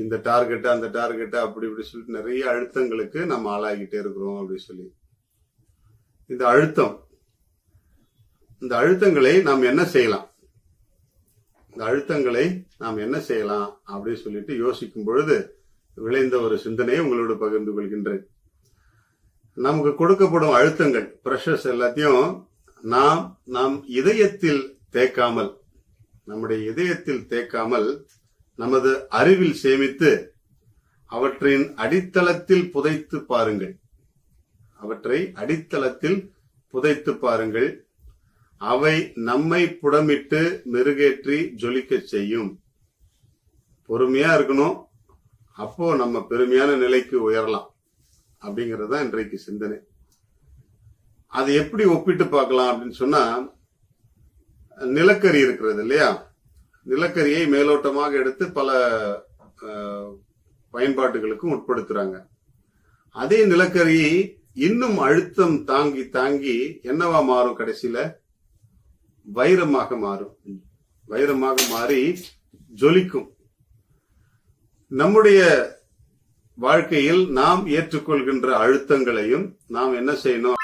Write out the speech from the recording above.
இந்த டார்கெட் அந்த டார்கெட் அப்படி இப்படி சொல்லிட்டு நிறைய அழுத்தங்களுக்கு நம்ம ஆளாகிட்டே இருக்கிறோம் அப்படின்னு சொல்லி. இந்த அழுத்தங்களை நாம் என்ன செய்யலாம், இந்த அழுத்தங்களை நாம் என்ன செய்யலாம் அப்படின்னு சொல்லிட்டு யோசிக்கும் பொழுது விளைந்த ஒரு சிந்தனையை உங்களோடு பகிர்ந்து கொள்கின்றேன். நமக்கு கொடுக்கப்படும் அழுத்தங்கள், பிரஷர்ஸ் எல்லாத்தையும் நாம் இதயத்தில் தேக்காமல், நம்முடைய இதயத்தில் தேக்காமல் நமது அறிவில் சேமித்து அவற்றின் அடித்தளத்தில் புதைத்து பாருங்கள். அவற்றை அடித்தளத்தில் புதைத்து பாருங்கள். அவை நம்மை புடமிட்டு மெருகேற்றி ஜொலிக்க செய்யும். பொறுமையா இருக்கணும், அப்போ நம்ம பெருமையான நிலைக்கு உயரலாம் அப்படிங்கறது தான் இன்றைக்கு சிந்தனை. அதை எப்படி ஒப்பிட்டு பார்க்கலாம் அப்படின்னு சொன்னா, நிலக்கரி இருக்கிறது இல்லையா, நிலக்கரியை மேலோட்டமாக எடுத்து பல பயன்பாட்டுகளுக்கும் உட்படுத்துறாங்க. அதே நிலக்கரி இன்னும் அழுத்தம் தாங்கி தாங்கி என்னவா மாறும், கடைசியில வைரமாக மாறும். வைரமாக மாறி ஜொலிக்கும். நம்முடைய வாழ்க்கையில் நாம் ஏற்றுக்கொள்கின்ற அழுத்தங்களையும் நாம் என்ன செய்யணும்,